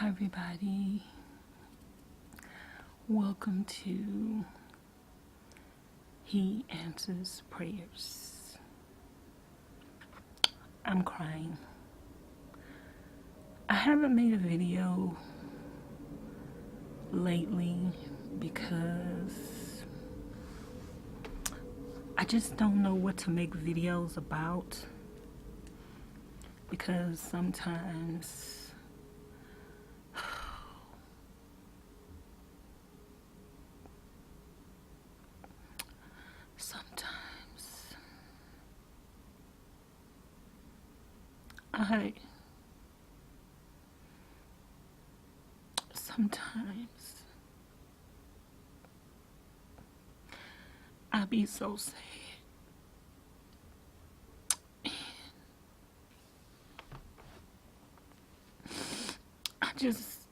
Hi, everybody. Welcome to He Answers Prayers. I'm crying. I haven't made a video lately because I just don't know what to make videos about. Because sometimes I be so sad. I just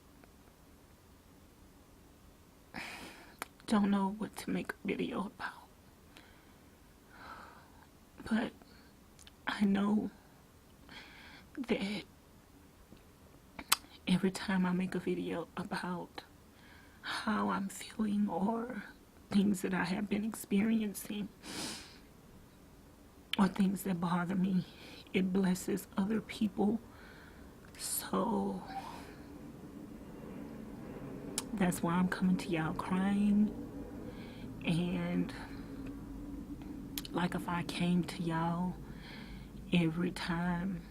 don't know what to make a video about. But I know that every time I make a video about how I'm feeling or things that I have been experiencing or things that bother me, it blesses other people. So that's why I'm coming to y'all crying. And like if I came to y'all every time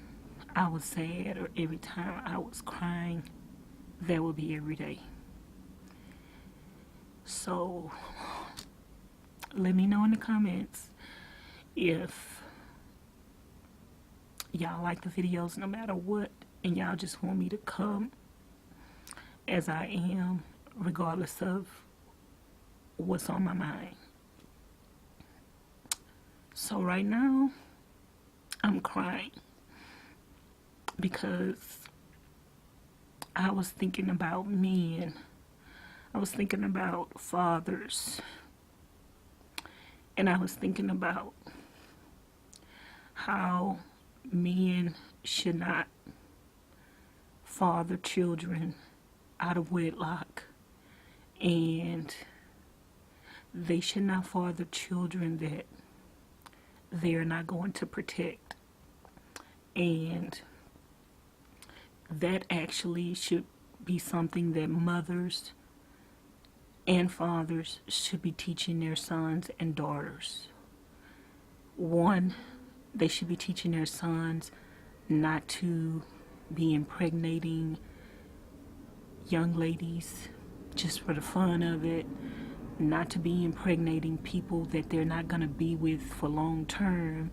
I was sad or every time I was crying, that would be every day. So let me know in the comments if y'all like the videos no matter what, and y'all just want me to come as I am regardless of what's on my mind. So right now I'm crying because I was thinking about men. I was thinking about fathers, and I was thinking about how men should not father children out of wedlock, and they should not father children that they're not going to protect. And that actually should be something that mothers and fathers should be teaching their sons and daughters. One, they should be teaching their sons not to be impregnating young ladies just for the fun of it, not to be impregnating people that they're not going to be with for long term.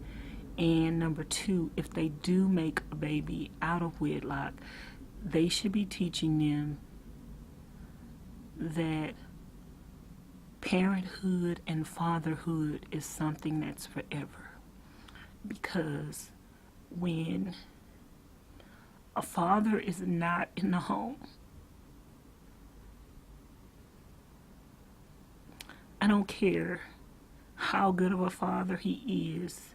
And number two, if they do make a baby out of wedlock, they should be teaching them that parenthood and fatherhood is something that's forever. Because when a father is not in the home, I don't care how good of a father he is.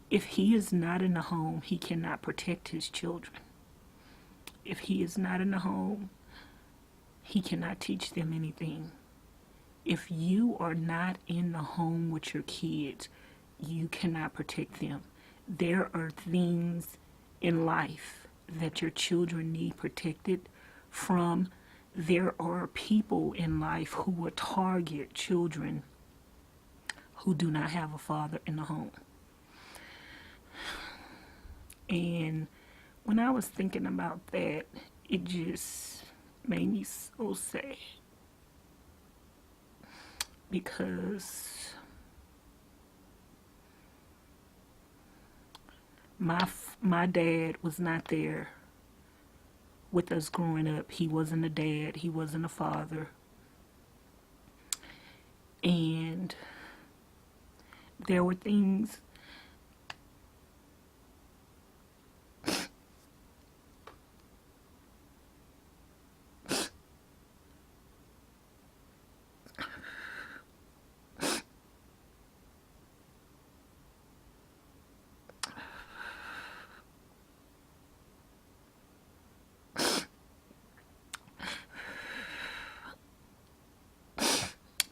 If he is not in the home, he cannot protect his children. If he is not in the home, he cannot teach them anything. If you are not in the home with your kids, you cannot protect them. There are things in life that your children need protected from. There are people in life who will target children who do not have a father in the home. And when I was thinking about that, it just made me so sad. Because my dad was not there with us growing up. He wasn't a dad. He wasn't a father. And there were things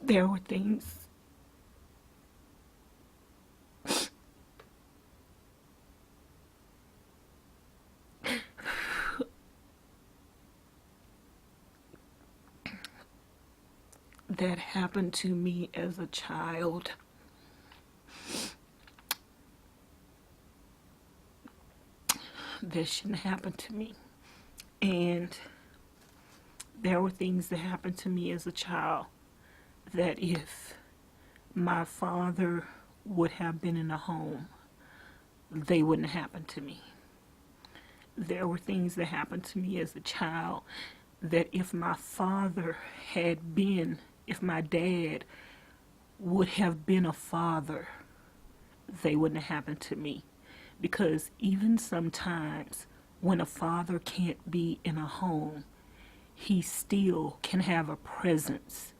There were things that happened to me as a child that shouldn't happen to me. And there were things that happened to me as a child that if my father would have been in a home, they wouldn't happen to me. There were things that happened to me as a child that if my father had been, if my dad would have been a father, they wouldn't have happened to me. Because even sometimes when a father can't be in a home, he still can have a presence.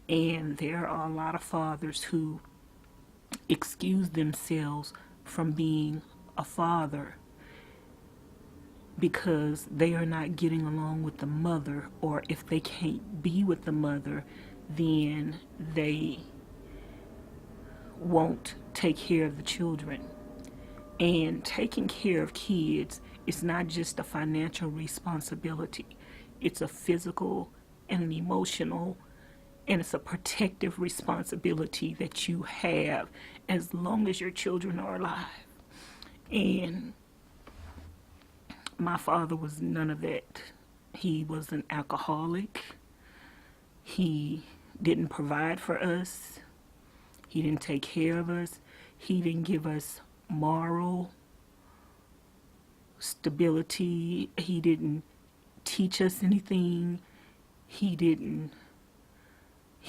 And there are a lot of fathers who excuse themselves from being a father because they are not getting along with the mother, or if they can't be with the mother, then they won't take care of the children. And taking care of kids is not just a financial responsibility. It's a physical and an emotional, and it's a protective responsibility that you have as long as your children are alive. And my father was none of that. He was an alcoholic. He didn't provide for us. He didn't take care of us. He didn't give us moral stability. He didn't teach us anything. He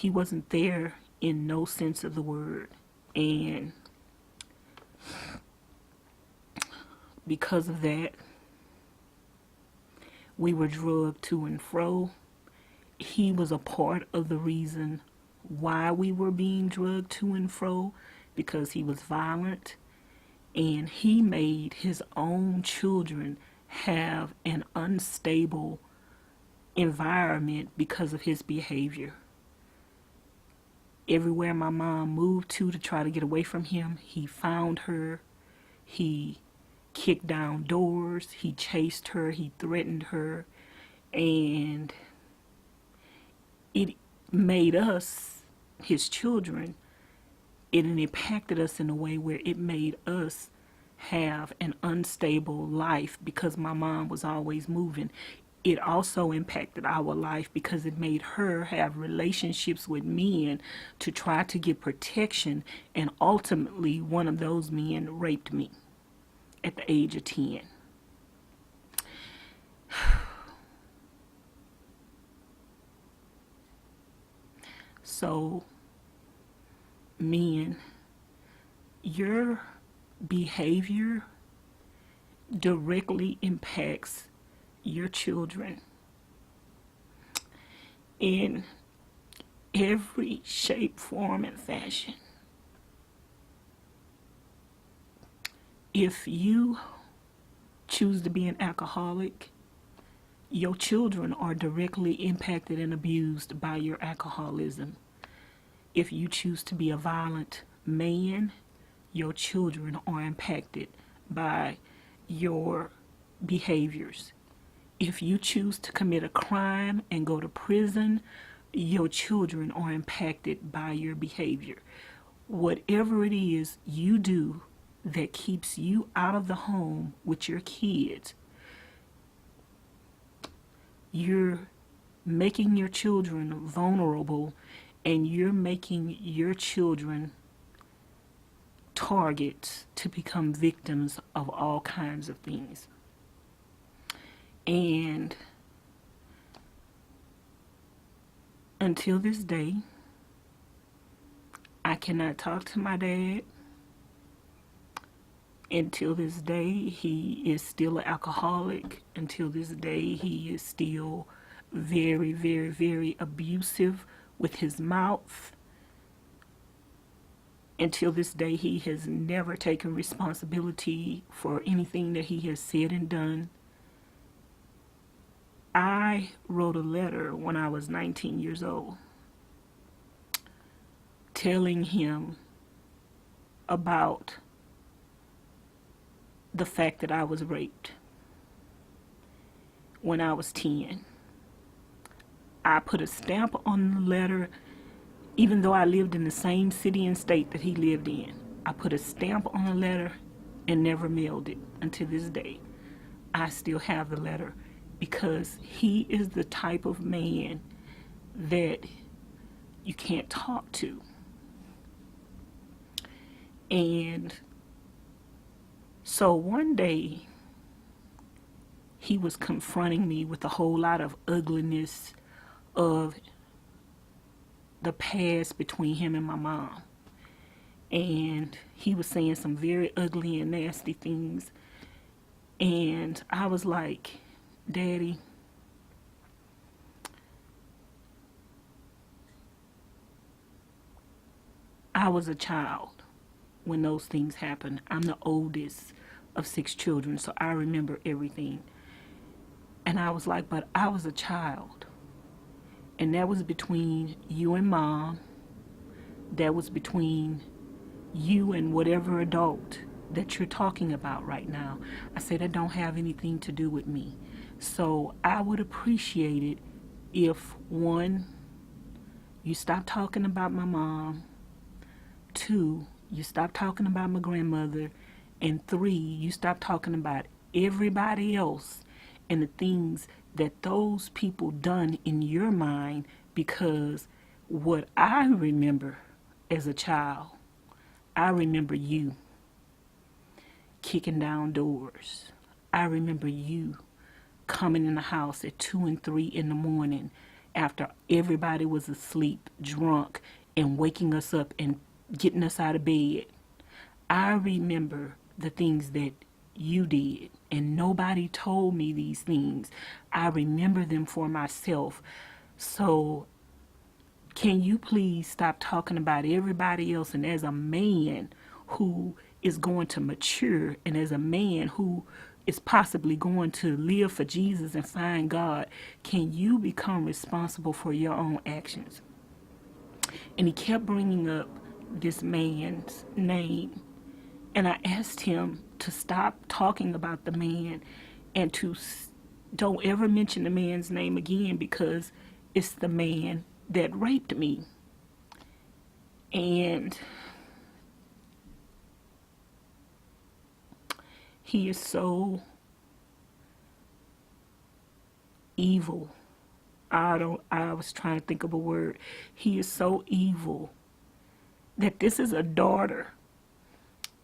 wasn't there in no sense of the word. And because of that, we were drugged to and fro. He was a part of the reason why we were being drugged to and fro, because he was violent, and he made his own children have an unstable environment because of his behavior. Everywhere my mom moved to try to get away from him, he found her. He kicked down doors. He chased her. He threatened her. And it made us, his children, it impacted us in a way where it made us have an unstable life because my mom was always moving. It also impacted our life because it made her have relationships with men to try to get protection, and ultimately one of those men raped me at the age of 10. So, men, your behavior directly impacts your children in every shape, form, and fashion. If you choose to be an alcoholic, your children are directly impacted and abused by your alcoholism. If you choose to be a violent man, your children are impacted by your behaviors. If you choose to commit a crime and go to prison, your children are impacted by your behavior. Whatever it is you do that keeps you out of the home with your kids, you're making your children vulnerable, and you're making your children targets to become victims of all kinds of things. And until this day, I cannot talk to my dad. Until this day, he is still an alcoholic. Until this day, he is still very, very, very abusive with his mouth. Until this day, he has never taken responsibility for anything that he has said and done. I wrote a letter when I was 19 years old. telling him about the fact that I was raped when I was 10. I put a stamp on the letter, even though I lived in the same city and state that he lived in. I put a stamp on the letter and never mailed it until this day. I still have the letter because he is the type of man that you can't talk to. And so one day, he was confronting me with a whole lot of ugliness of the past between him and my mom. And he was saying some very ugly and nasty things. And I was like, Daddy, I was a child when those things happened. I'm the oldest of 6 children, so I remember everything. And I was like, but I was a child. And that was between you and Mom. That was between you and whatever adult that you're talking about right now. I said, that don't have anything to do with me. So I would appreciate it if, 1, you stop talking about my mom. 2, you stop talking about my grandmother. And 3, you stop talking about everybody else and the things that those people done in your mind, because what I remember as a child, I remember you kicking down doors. I remember you coming in the house at 2 and 3 in the morning after everybody was asleep, drunk, and waking us up and getting us out of bed. I remember the things that you did, and nobody told me these things. I remember them for myself. So can you please stop talking about everybody else? And as a man who is going to mature, and as a man who is possibly going to live for Jesus and find God, can you become responsible for your own actions? And he kept bringing up this man's name. And I asked him to stop talking about the man and to don't ever mention the man's name again, because it's the man that raped me. And he is so evil. I was trying to think of a word. He is so evil that this is a daughter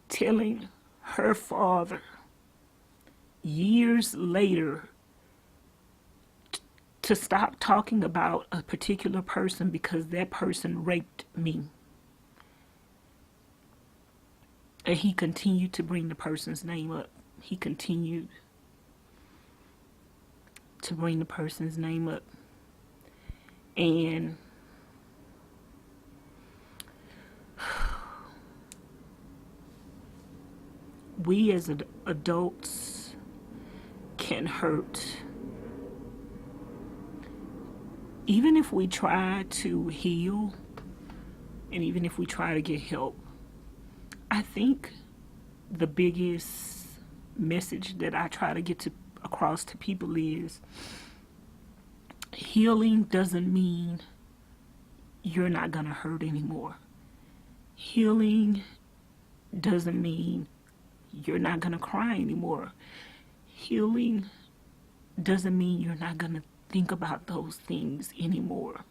telling her father years later to stop talking about a particular person because that person raped me. And he continued to bring the person's name up. He continued to bring the person's name up. And we as adults can hurt. Even if we try to heal, and even if we try to get help, I think the biggest message that I try to get across to people is healing doesn't mean you're not going to hurt anymore. Healing doesn't mean you're not going to cry anymore. Healing doesn't mean you're not going to think about those things anymore.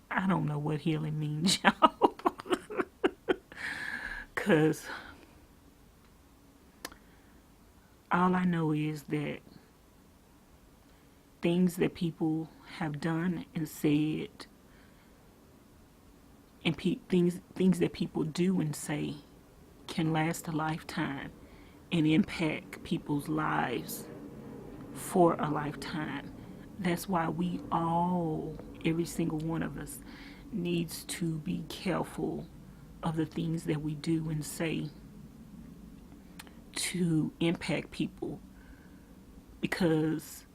I don't know what healing means, y'all. Because all I know is that things that people have done and said, and things that people do and say can last a lifetime and impact people's lives for a lifetime. That's why we all, every single one of us, needs to be careful of the things that we do and say to impact people, because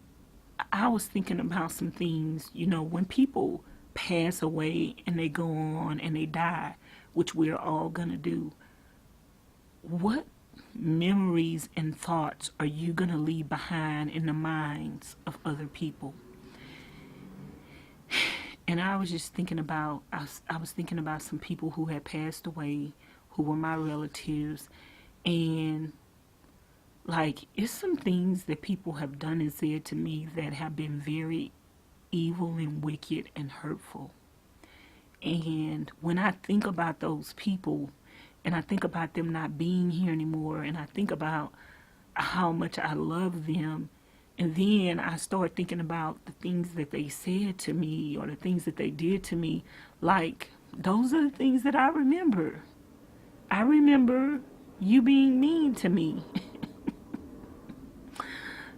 I was thinking about some things, when people pass away and they go on and they die, which we're all going to do, what memories and thoughts are you going to leave behind in the minds of other people? And I was just thinking about, I was thinking about some people who had passed away, who were my relatives, and like, it's some things that people have done and said to me that have been very evil and wicked and hurtful. And when I think about those people, and I think about them not being here anymore, and I think about how much I love them, and then I start thinking about the things that they said to me or the things that they did to me, like, those are the things that I remember. I remember you being mean to me.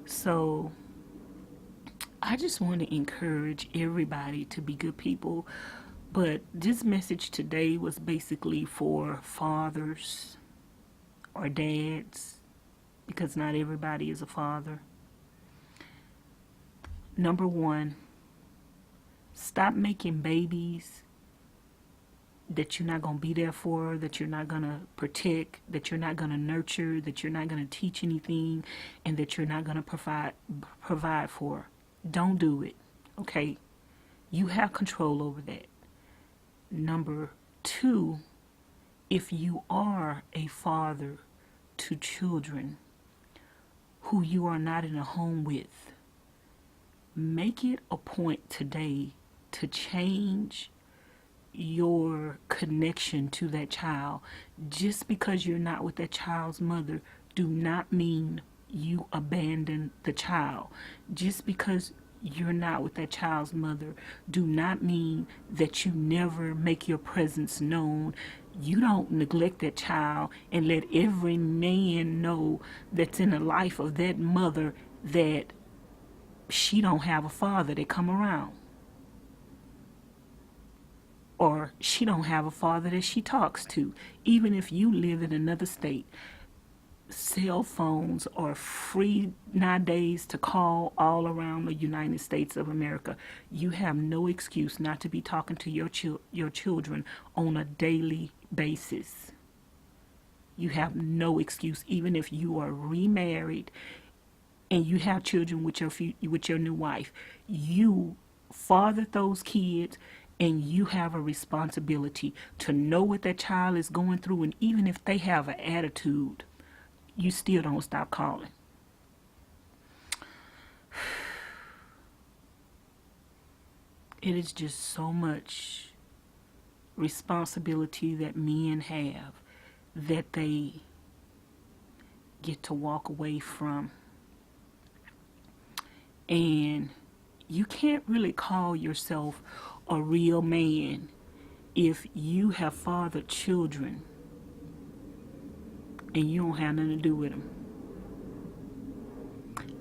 So I just want to encourage everybody to be good people. But this message today was basically for fathers or dads, because not everybody is a father. Number one, stop making babies that you're not going to be there for, that you're not going to protect, that you're not going to nurture, that you're not going to teach anything, and that you're not going to provide for. Don't do it, okay? You have control over that. Number two, if you are a father to children who you are not in a home with, make it a point today to change your connection to that child. Just because you're not with that child's mother do not mean you abandon the child. Just because you're not with that child's mother do not mean that you never make your presence known. You don't neglect that child and let every man know that's in the life of that mother that she don't have a father that come around, or she don't have a father that she talks to. Even if you live in another state, cell phones are free nowadays to call all around the United States of America. You have no excuse not to be talking to your children on a daily basis. You have no excuse, even if you are remarried and you have children with your new wife. You fathered those kids, and you have a responsibility to know what that child is going through. And even if they have an attitude, you still don't stop calling. It is just so much responsibility that men have that they get to walk away from. And you can't really call yourself a real man if you have fathered children and you don't have nothing to do with them.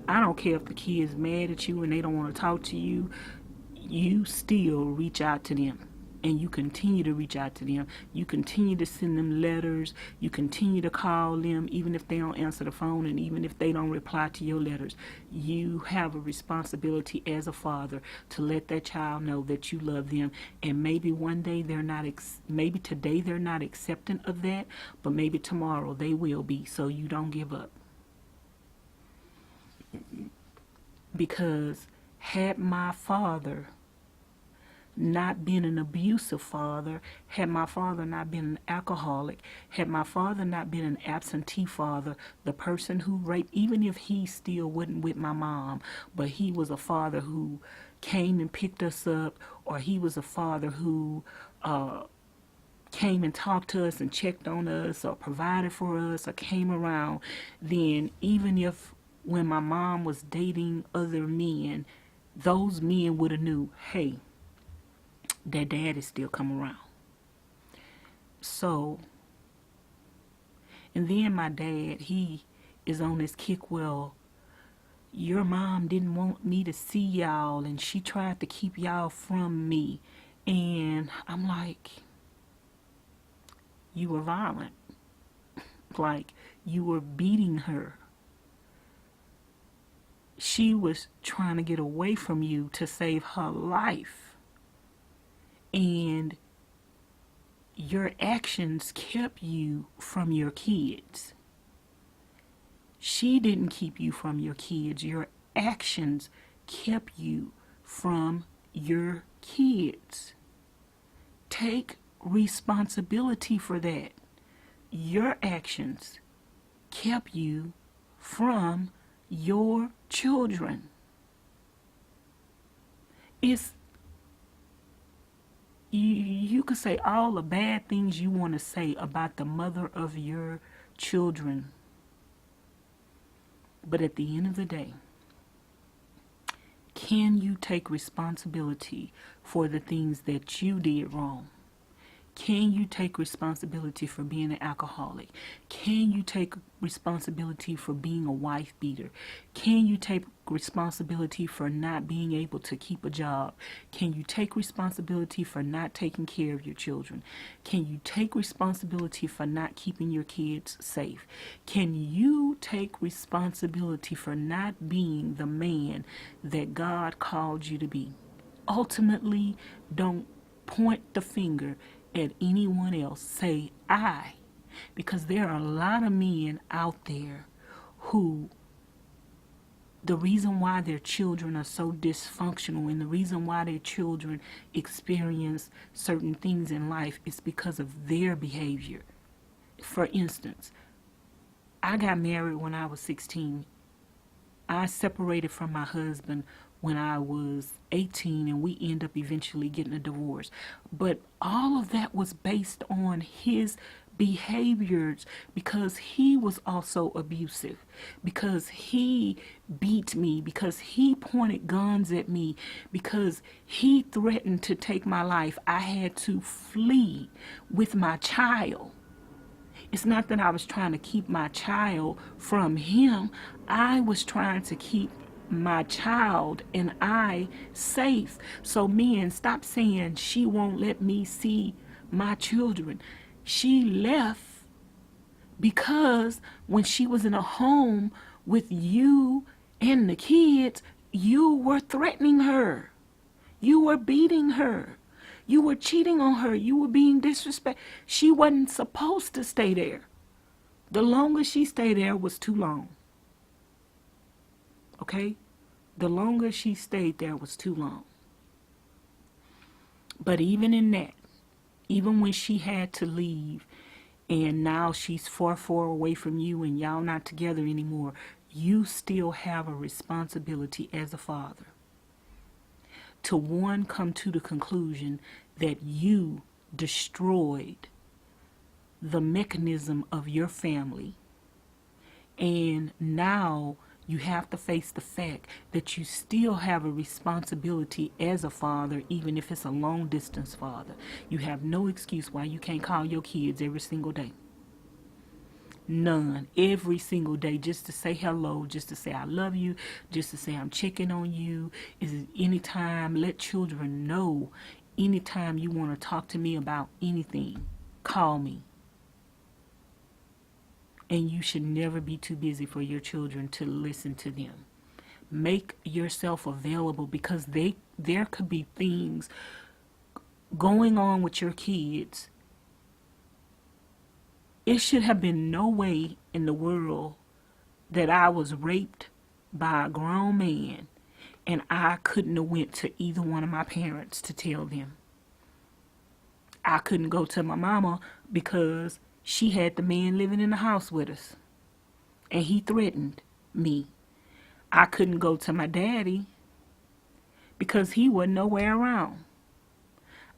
I don't care if the kid's mad at you and they don't want to talk to you. You still reach out to them, and you continue to reach out to them. You continue to send them letters. You continue to call them, even if they don't answer the phone and even if they don't reply to your letters. You have a responsibility as a father to let that child know that you love them. And maybe one day they're not, maybe today they're not accepting of that, but maybe tomorrow they will be, so you don't give up. Because had my father not been an abusive father, had my father not been an alcoholic, had my father not been an absentee father, the person who raped, even if he still wasn't with my mom, but he was a father who came and picked us up, or he was a father who came and talked to us and checked on us or provided for us or came around, then even if when my mom was dating other men, those men would have knew, hey, that dad is still come around. So, and then my dad, he is on this kick, well, your mom didn't want me to see y'all and she tried to keep y'all from me. And I'm like, you were violent. Like, you were beating her. She was trying to get away from you to save her life. And your actions kept you from your kids. She didn't keep you from your kids. Your actions kept you from your kids. Take responsibility for that. Your actions kept you from your children. You could say all the bad things you want to say about the mother of your children, but at the end of the day, can you take responsibility for the things that you did wrong? Can you take responsibility for being an alcoholic? Can you take responsibility for being a wife beater? Can you take responsibility for not being able to keep a job? Can you take responsibility for not taking care of your children? Can you take responsibility for not keeping your kids safe? Can you take responsibility for not being the man that God called you to be? Ultimately, don't point the finger at anyone else. Say I, because there are a lot of men out there who the reason why their children are so dysfunctional and the reason why their children experience certain things in life is because of their behavior. For instance, I got married when I was 16. I separated from my husband when I was 18, and we end up eventually getting a divorce. But all of that was based on his behaviors, because he was also abusive, because he beat me, because he pointed guns at me, because he threatened to take my life. I had to flee with my child. It's not that I was trying to keep my child from him. I was trying to keep my child and I safe. So men, stop saying she won't let me see my children. She left because when she was in a home with you and the kids, you were threatening her. You were beating her. You were cheating on her. You were being disrespectful. She wasn't supposed to stay there. The longer she stayed there was too long. Okay? The longer she stayed there was too long. But even in that, even when she had to leave and now she's far away from you and y'all not together anymore, you still have a responsibility as a father to, one, come to the conclusion that you destroyed the mechanism of your family, and now you have to face the fact that you still have a responsibility as a father, even if it's a long distance father. You have no excuse why you can't call your kids every single day. None. Every single day, just to say hello, just to say I love you, just to say I'm checking on you. Is anytime, let children know anytime you want to talk to me about anything, call me. And you should never be too busy for your children to listen to them. Make yourself available, because there could be things going on with your kids. It should have been no way in the world that I was raped by a grown man and I couldn't have went to either one of my parents to tell them. I couldn't go to my mama because she had the man living in the house with us and he threatened me. I couldn't go to my daddy because he wasn't nowhere around.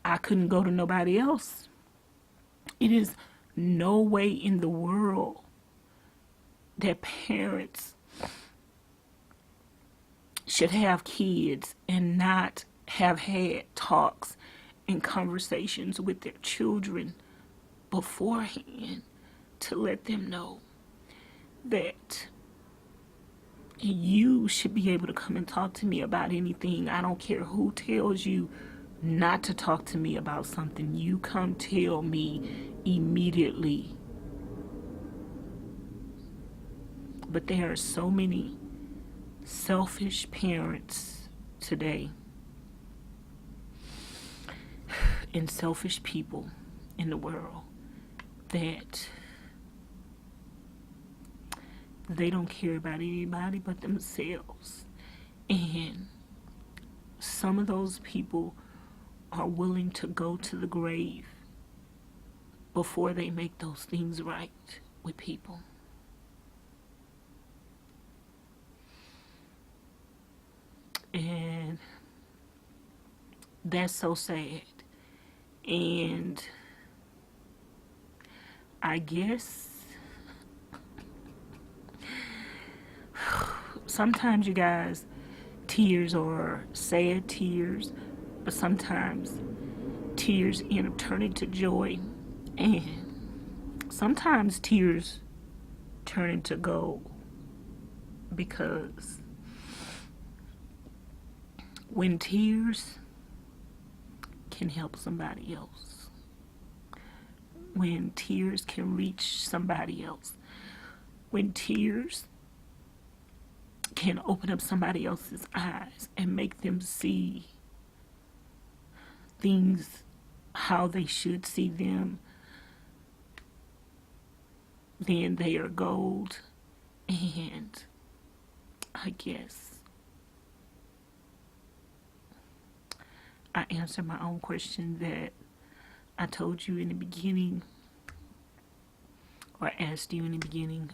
I couldn't go to nobody else. It is no way in the world that parents should have kids and not have had talks and conversations with their children beforehand to let them know that you should be able to come and talk to me about anything. I don't care who tells you not to talk to me about something. You come tell me immediately. But there are so many selfish parents today and selfish people in the world that they don't care about anybody but themselves. And some of those people are willing to go to the grave before they make those things right with people. And that's so sad. And I guess sometimes, you guys, tears are sad tears, but sometimes tears end up turning to joy. And sometimes tears turn into gold, because when tears can help somebody else, when tears can reach somebody else, when tears can open up somebody else's eyes and make them see things how they should see them, then they are gold. And I guess I answered my own question that I told you in the beginning, or asked you in the beginning,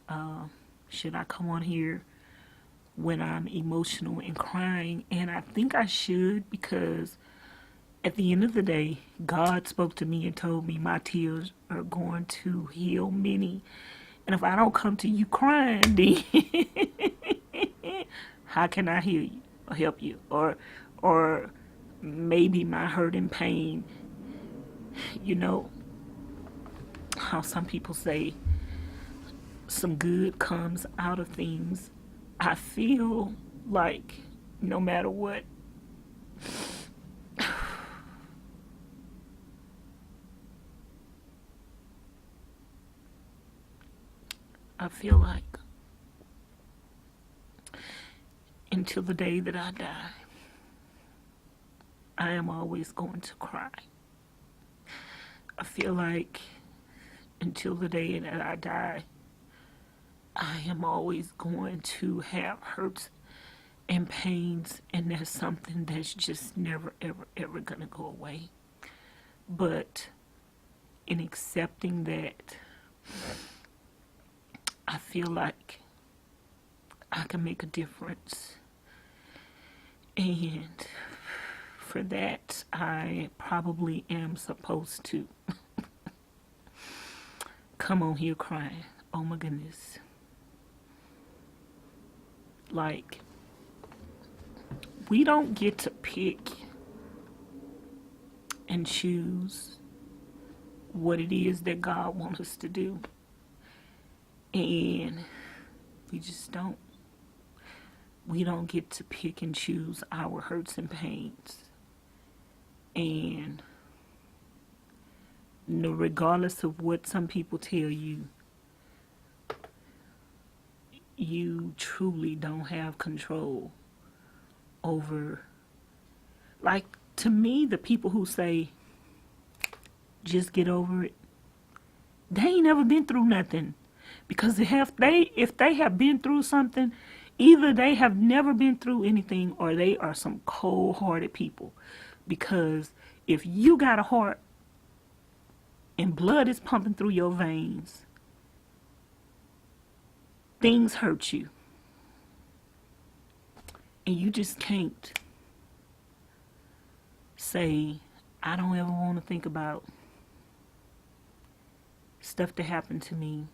should I come on here when I'm emotional and crying? And I think I should, because at the end of the day, God spoke to me and told me my tears are going to heal many. And if I don't come to you crying, then how can I heal you or help you? Or maybe my hurt and pain, you know, how some people say some good comes out of things. I feel like no matter what, I feel like until the day that I die, I am always going to cry. I feel like until the day that I die, I am always going to have hurts and pains, and that's something that's just never, ever, ever gonna go away. But in accepting that, I feel like I can make a difference. And for that, I probably am supposed to come on here crying. Oh my goodness. Like, we don't get to pick and choose what it is that God wants us to do. And we just don't. We don't get to pick and choose our hurts and pains. And regardless of what some people tell you, you truly don't have control over, like, to me, the people who say, just get over it, they ain't never been through nothing. Because if they have been through something, either they have never been through anything, or they are some cold-hearted people. Because if you got a heart and blood is pumping through your veins, things hurt you. And you just can't say, I don't ever want to think about stuff that happened to me,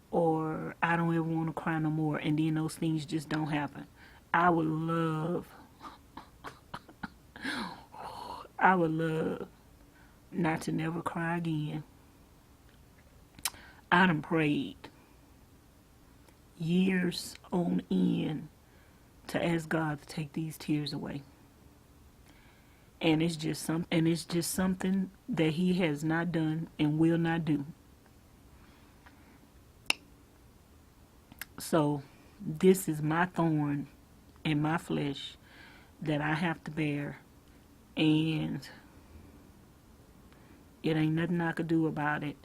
or I don't ever want to cry no more, and then those things just don't happen. I would love not to never cry again. I done prayed years on end to ask God to take these tears away. And it's just something that He has not done and will not do. So This is my thorn in my flesh that I have to bear, and it ain't nothing I could do about it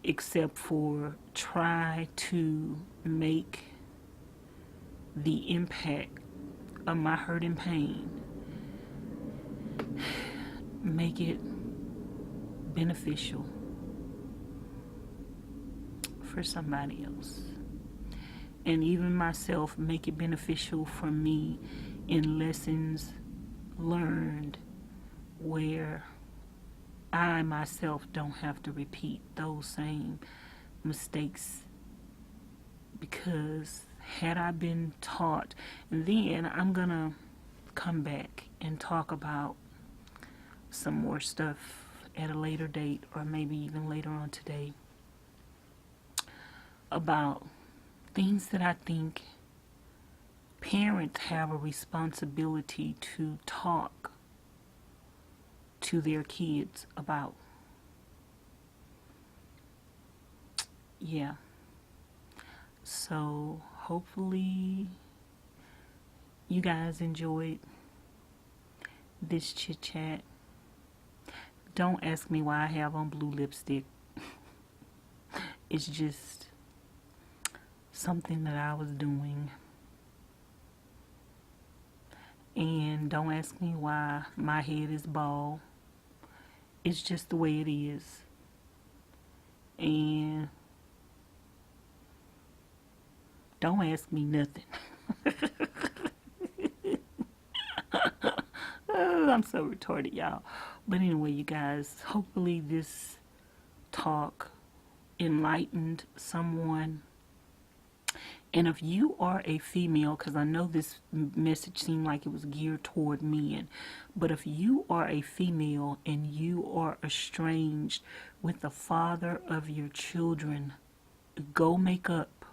except for try to make the impact of my hurt and pain, make it beneficial for somebody else. And even myself, make it beneficial for me in lessons learned where I myself don't have to repeat those same mistakes. Because had I been taught, and then I'm gonna come back and talk about some more stuff at a later date, or maybe even later on today, about things that I think parents have a responsibility to talk to their kids about. Yeah. So hopefully you guys enjoyed this chit chat. Don't ask me why I have on blue lipstick. It's just something that I was doing. And don't ask me why my head is bald. It's just the way it is. And don't ask me nothing. Oh, I'm so retarded, y'all. But anyway, you guys, hopefully this talk enlightened someone. And if you are a female, because I know this message seemed like it was geared toward men, but if you are a female and you are estranged with the father of your children, go make up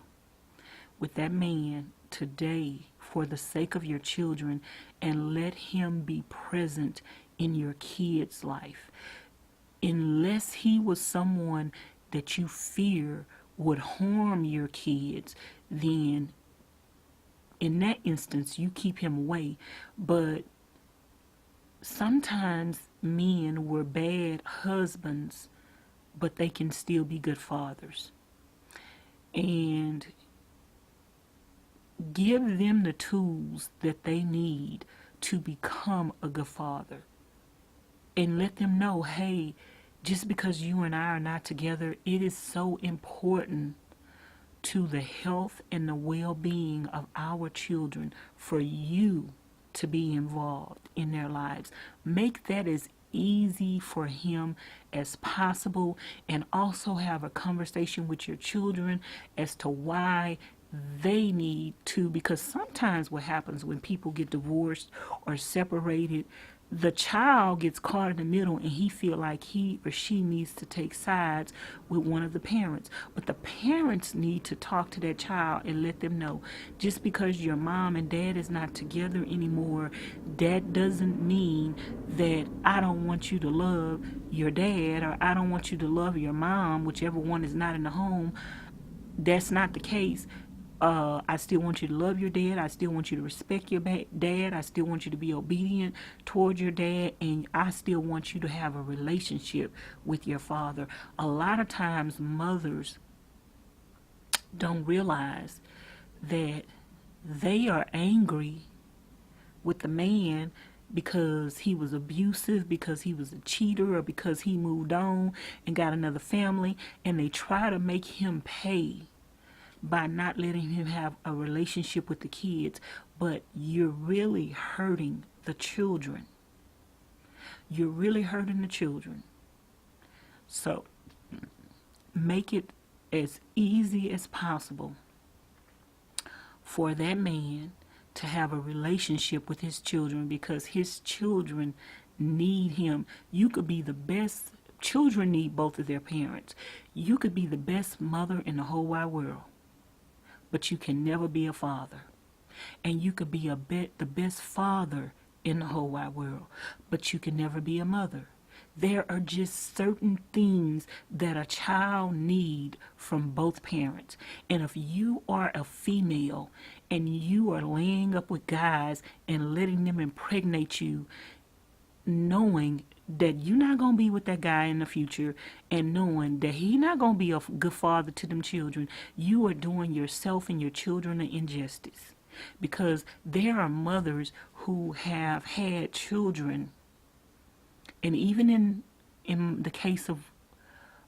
with that man today for the sake of your children, and let him be present in your kids' life. Unless he was someone that you fear would harm your kids, then in that instance you keep him away. But sometimes men were bad husbands, but they can still be good fathers. And give them the tools that they need to become a good father. And let them know, hey, just because you and I are not together, it is so important to the health and the well-being of our children for you to be involved in their lives. Make that as easy for him as possible, and also have a conversation with your children as to why they need to, because sometimes what happens when people get divorced or separated, the child gets caught in the middle and he feel like he or she needs to take sides with one of the parents. But the parents need to talk to that child and let them know, just because your mom and dad is not together anymore, that doesn't mean that I don't want you to love your dad, or I don't want you to love your mom, whichever one is not in the home. That's not the case. I still want you to love your dad. I still want you to respect your dad. I still want you to be obedient towards your dad. And I still want you to have a relationship with your father. A lot of times mothers don't realize that they are angry with the man because he was abusive, because he was a cheater, or because he moved on and got another family. And they try to make him pay by not letting him have a relationship with the kids. But you're really hurting the children. You're really hurting the children. So make it as easy as possible for that man to have a relationship with his children, because his children need him. You could be the best. Children need both of their parents. You could be the best mother in the whole wide world, but you can never be a father. And you could be the best father in the whole wide world, but you can never be a mother. There are just certain things that a child need from both parents. And if you are a female and you are laying up with guys and letting them impregnate you, knowing that you're not going to be with that guy in the future and knowing that he not going to be a good father to them children, you are doing yourself and your children an injustice. Because there are mothers who have had children, and even in the case of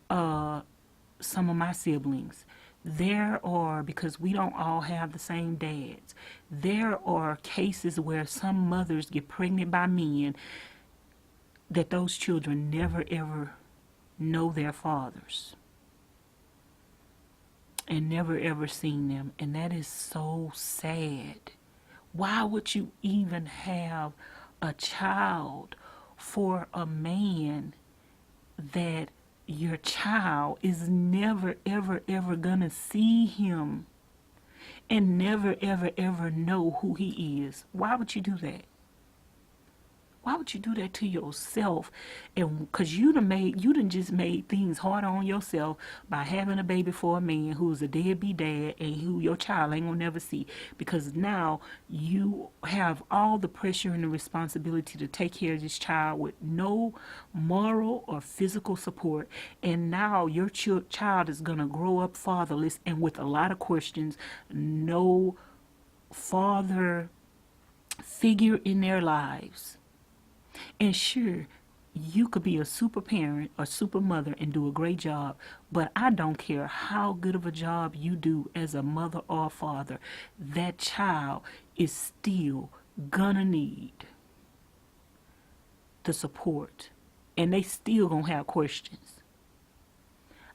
some of my siblings, there are, because we don't all have the same dads, there are cases where some mothers get pregnant by men that those children never ever know their fathers and never ever seen them. And that is so sad. Why would you even have a child for a man that your child is never ever ever gonna see him and never ever ever know who he is? Why would you do that? Why would you do that to yourself? And because you done just made things harder on yourself by having a baby for a man who's a deadbeat dad and who your child ain't gonna never see. Because now you have all the pressure and the responsibility to take care of this child with no moral or physical support. And now your child is gonna grow up fatherless and with a lot of questions, no father figure in their lives. And sure, you could be a super parent or super mother and do a great job, but I don't care how good of a job you do as a mother or a father, that child is still gonna need the support, and they still gonna have questions.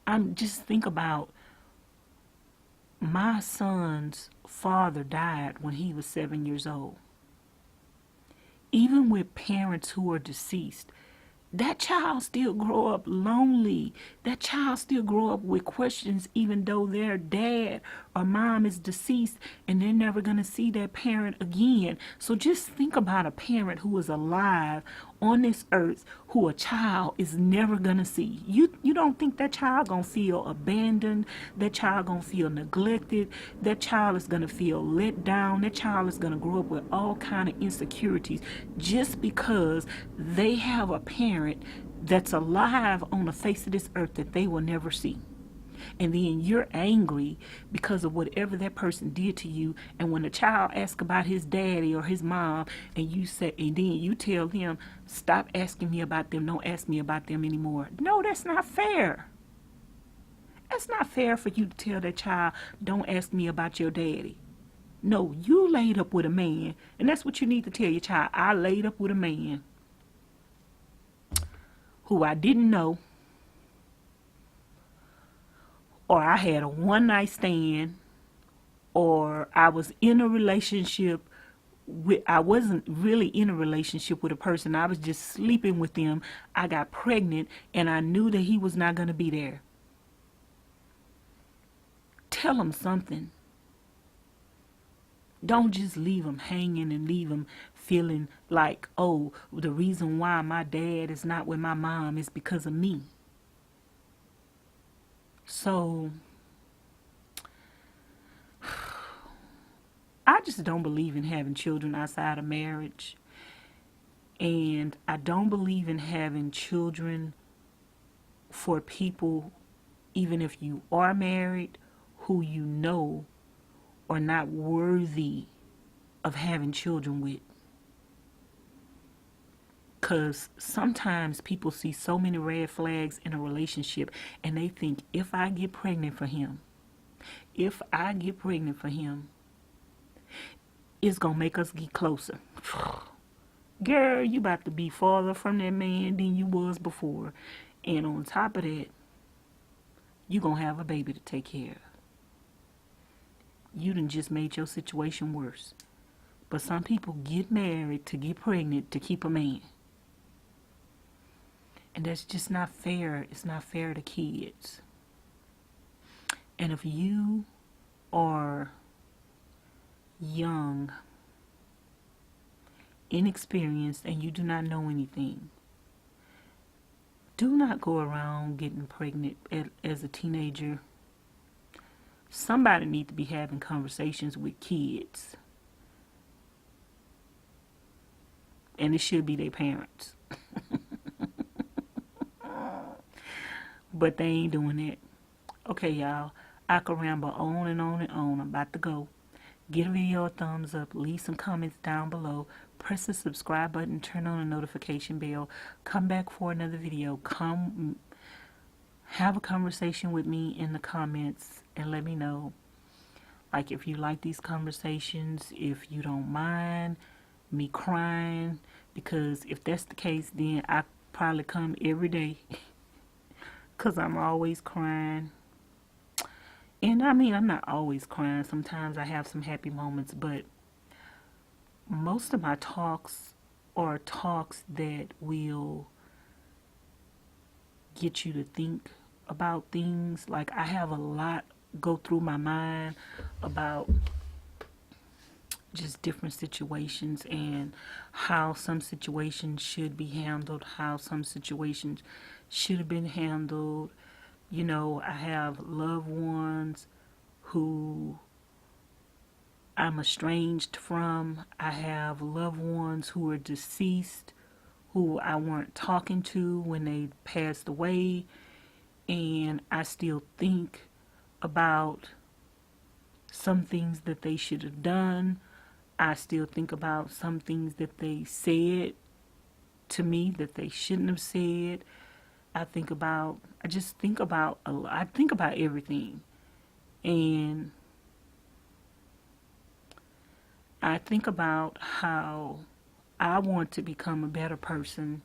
I'm just think about my son's father died when he was 7 years old. Even with parents who are deceased, that child still grow up lonely. That child still grow up with questions even though their dad or mom is deceased and they're never going to see that parent again. So just think about a parent who is alive on this earth who a child is never going to see. You don't think that child going to feel abandoned? That child going to feel neglected? That child is going to feel let down? That child is going to grow up with all kind of insecurities just because they have a parent that's alive on the face of this earth that they will never see. And then you're angry because of whatever that person did to you. And when a child asks about his daddy or his mom, and you say, and then you tell them, stop asking me about them, don't ask me about them anymore. No, that's not fair. That's not fair for you to tell that child, don't ask me about your daddy. No, you laid up with a man, and that's what you need to tell your child. I laid up with a man who I didn't know, or I had a one night stand, or I was in a relationship with, I wasn't really in a relationship with a person. I was just sleeping with them. I got pregnant and I knew that he was not going to be there. Tell him something. Don't just leave him hanging and leave him feeling like, oh, the reason why my dad is not with my mom is because of me. So I just don't believe in having children outside of marriage. And I don't believe in having children for people, even if you are married, who you know are not worthy of having children with. Because sometimes people see so many red flags in a relationship and they think, if I get pregnant for him, it's going to make us get closer. Girl, you about to be farther from that man than you was before. And on top of that, you going to have a baby to take care of. You done just made your situation worse. But some people get married to get pregnant to keep a man. And that's just not fair. It's not fair to kids. And if you are young, inexperienced, and you do not know anything, Do not go around getting pregnant as a teenager. Somebody need to be having conversations with kids. And it should be their parents. But they ain't doing that. Okay, y'all. I could ramble on and on and on. I'm about to go. Give the video a thumbs up. Leave some comments down below. Press the subscribe button. Turn on the notification bell. Come back for another video. Come have a conversation with me in the comments and let me know. Like, if you like these conversations, if you don't mind me crying. Because if that's the case, then I probably come every day. Because I'm always crying. And I mean, I'm not always crying. Sometimes I have some happy moments. But most of my talks are talks that will get you to think about things. Like, I have a lot go through my mind about just different situations and how some situations should be handled, how some situations should have been handled. You know, I have loved ones who I'm estranged from. I have loved ones who are deceased, who I weren't talking to when they passed away. And I still think about some things that they should have done. I still think about some things that they said to me that they shouldn't have said. I think about everything. And I think about how I want to become a better person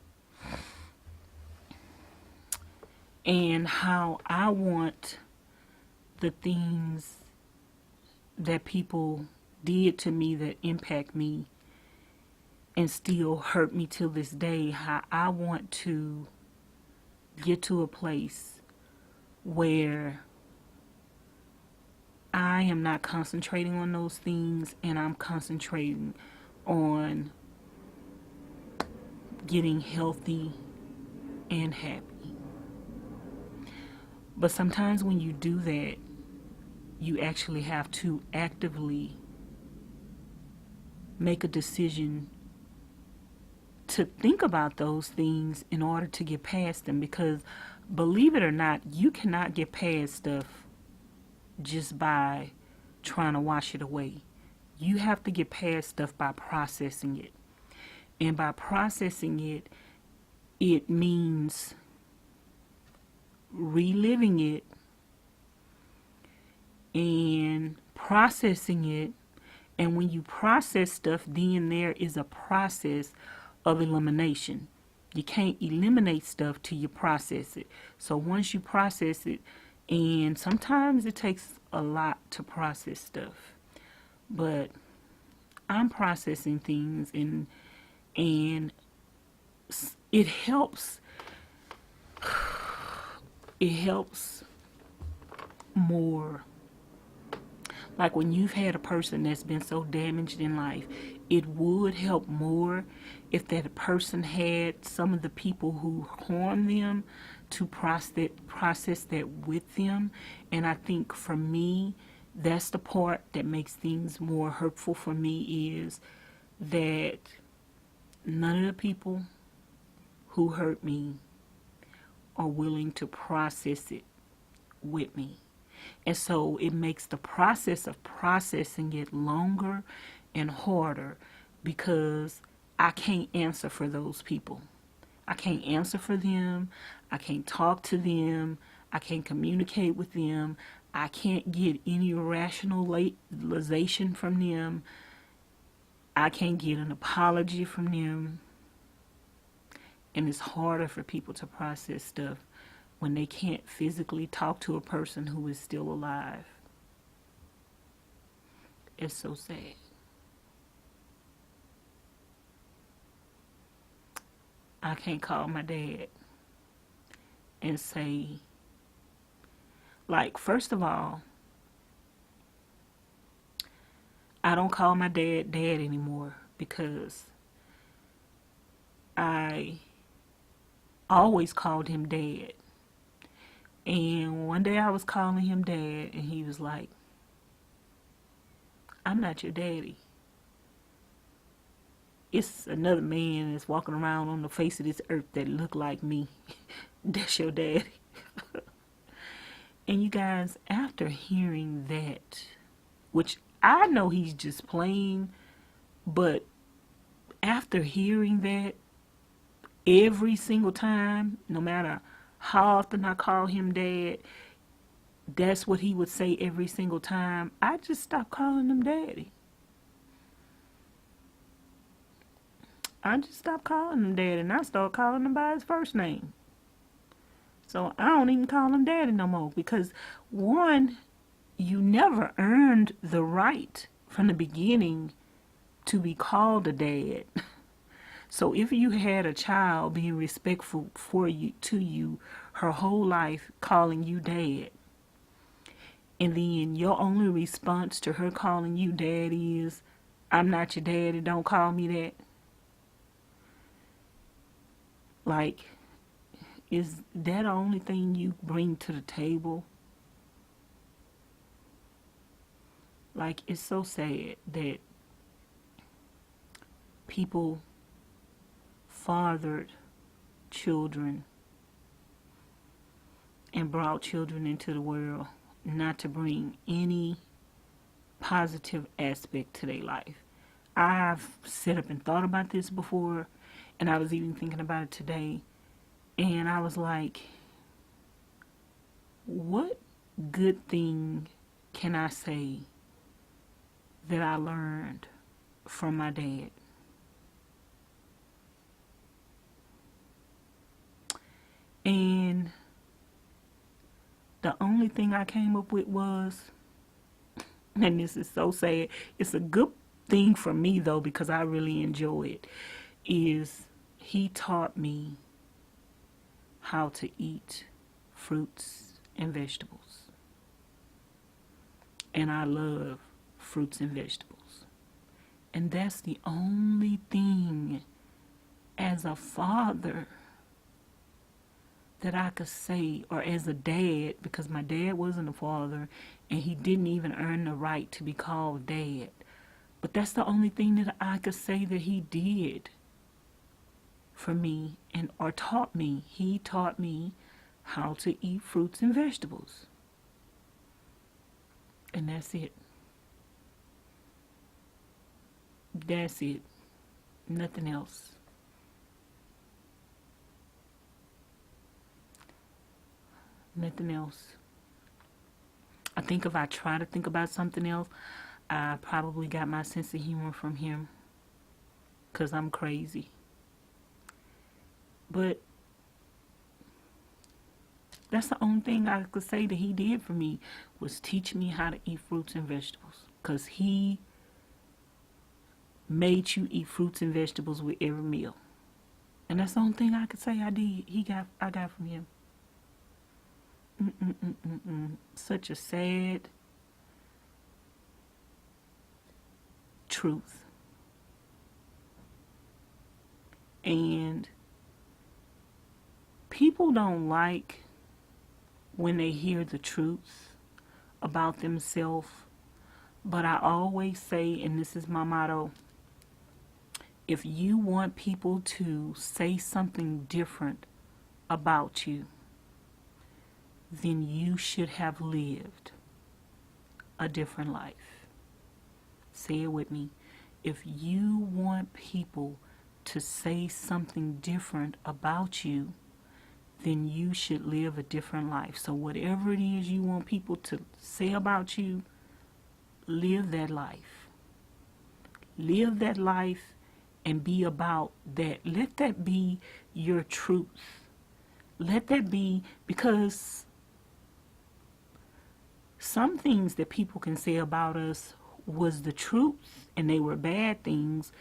and how I want the things that people did to me that impact me and still hurt me till this day, how I want to get to a place where I am not concentrating on those things and I'm concentrating on getting healthy and happy. But sometimes when you do that, you actually have to actively make a decision to think about those things in order to get past them. Because believe it or not, you cannot get past stuff just by trying to wash it away. You have to get past stuff by processing it. And by processing it, it means reliving it and processing it. And when you process stuff, then there is a process of elimination. You can't eliminate stuff till you process it. So once you process it, and sometimes it takes a lot to process stuff, but I'm processing things, and it helps. It helps more. Like when you've had a person that's been so damaged in life, it would help more if that person had some of the people who harmed them to process that with them. And I think for me, that's the part that makes things more hurtful for me, is that none of the people who hurt me are willing to process it with me. And so it makes the process of processing it longer and harder, because I can't answer for those people. I can't answer for them. I can't talk to them. I can't communicate with them. I can't get any rationalization from them. I can't get an apology from them. And it's harder for people to process stuff when they can't physically talk to a person who is still alive. It's so sad. I can't call my dad and say, like, first of all, I don't call my dad anymore, because I always called him dad. And one day I was calling him dad, and he was like, I'm not your daddy. It's another man that's walking around on the face of this earth that look like me. That's your daddy. And you guys, after hearing that, which I know he's just playing, but after hearing that, every single time, no matter how often I call him dad, that's what he would say every single time. I just stopped calling him daddy. I just stopped calling him daddy, and I started calling him by his first name. So I don't even call him daddy no more, because one, you never earned the right from the beginning to be called a dad. So if you had a child being respectful for you to you her whole life, calling you dad, and then your only response to her calling you dad is, I'm not your daddy, don't call me that. Like, is that the only thing you bring to the table? Like, it's so sad that people fathered children and brought children into the world not to bring any positive aspect to their life. I've sat up and thought about this before, and I was even thinking about it today, and I was like, what good thing can I say that I learned from my dad? And the only thing I came up with was, and this is so sad, it's a good thing for me though, because I really enjoy it, is he taught me how to eat fruits and vegetables. And I love fruits and vegetables. And that's the only thing as a father that I could say, or as a dad, because my dad wasn't a father and he didn't even earn the right to be called dad. But that's the only thing that I could say that he did for me, and or taught me. He taught me how to eat fruits and vegetables. And that's it. That's it. Nothing else. Nothing else. I think if I try to think about something else, I probably got my sense of humor from him, because I'm crazy. But that's the only thing I could say that he did for me, was teach me how to eat fruits and vegetables. Because he made you eat fruits and vegetables with every meal. And that's the only thing I could say I did. I got from him. Such a sad truth. And people don't like when they hear the truth about themselves. But I always say, and this is my motto, if you want people to say something different about you, then you should have lived a different life. Say it with me. If you want people to say something different about you, then you should live a different life. So whatever it is you want people to say about you, live that life. Live that life and be about that. Let that be your truth. Let that be, because some things that people can say about us was the truth and they were bad things,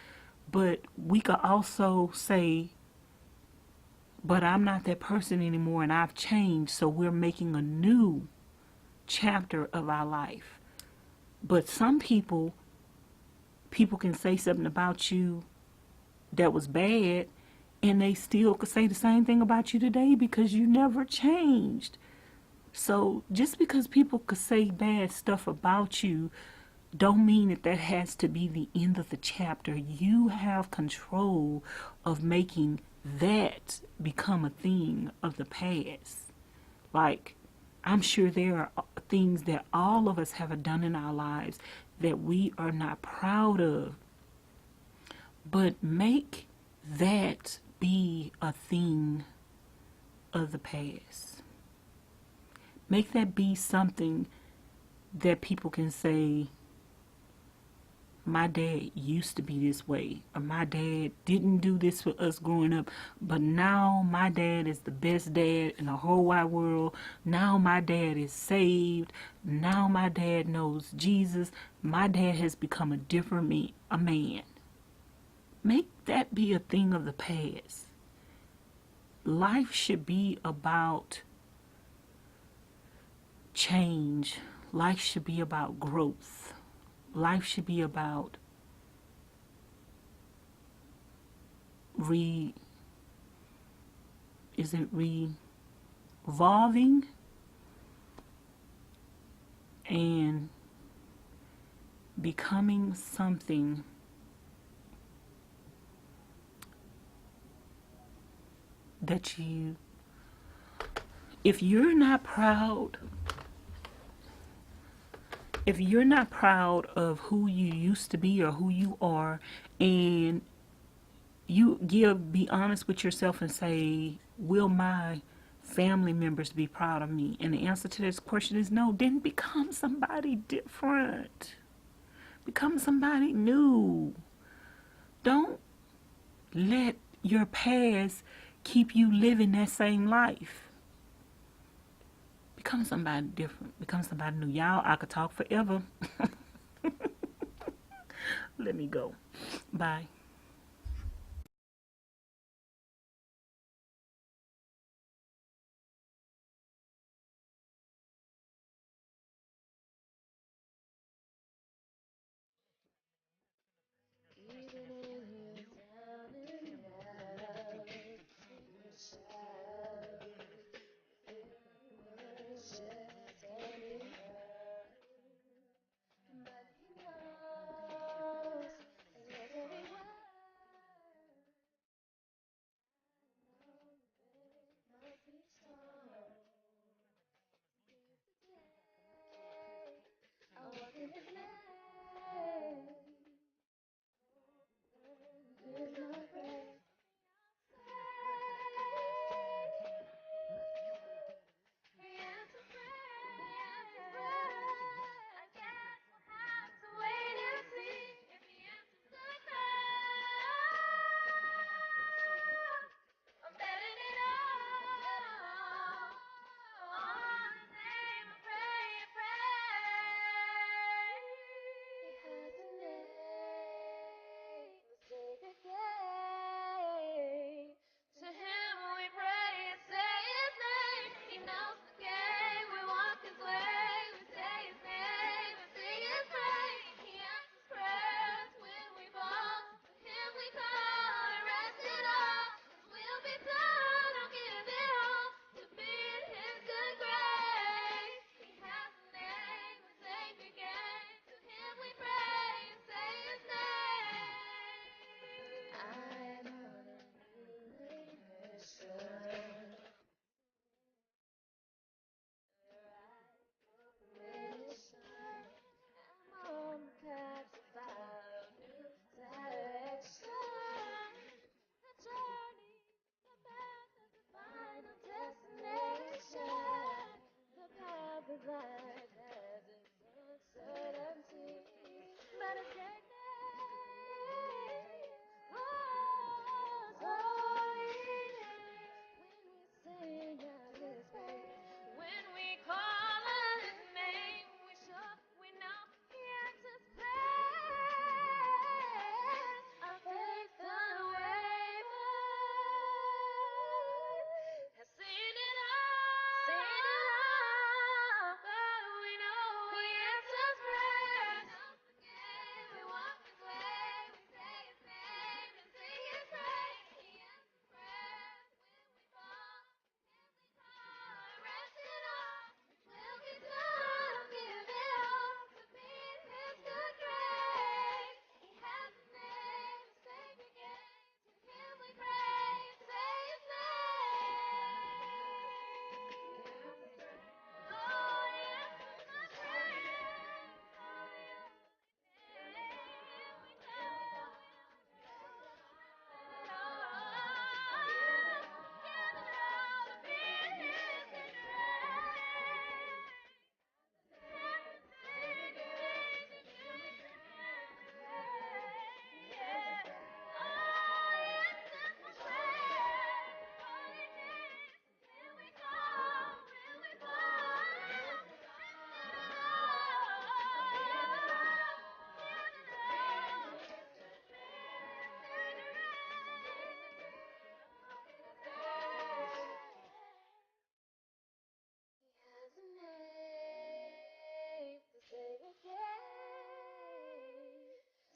but we could also say, but I'm not that person anymore and I've changed, so we're making a new chapter of our life. But some people can say something about you that was bad, And they still could say the same thing about you today because you never changed. So just because people could say bad stuff about you don't mean that that has to be the end of the chapter. You have control of making that become a thing of the past. Like, I'm sure there are things that all of us have done in our lives that we are not proud of. But make that be a thing of the past. Make that be something that people can say, my dad used to be this way, or my dad didn't do this for us growing up, but now my dad is the best dad in the whole wide world. Now my dad is saved. Now my dad knows Jesus. My dad has become a different a man. Make that be a thing of the past. Life should be about change. Life should be about growth. Life should be about re is it revolving and becoming something that you, if you're not proud, if you're not proud of who you used to be or who you are, and be honest with yourself and say, will my family members be proud of me? And the answer to this question is no. Then become somebody different. Become somebody new. Don't let your past keep you living that same life. Become somebody different. Become somebody new. Y'all, I could talk forever. Let me go. Bye.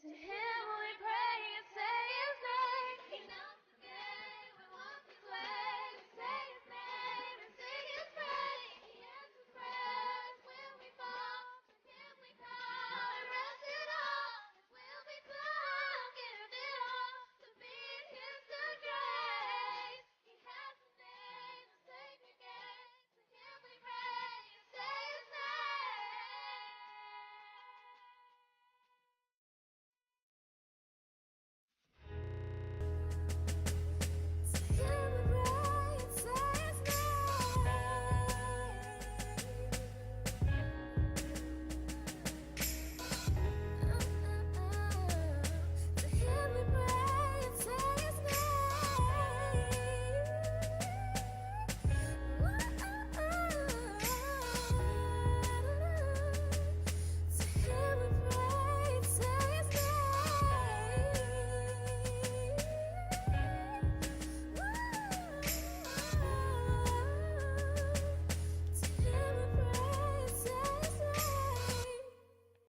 to him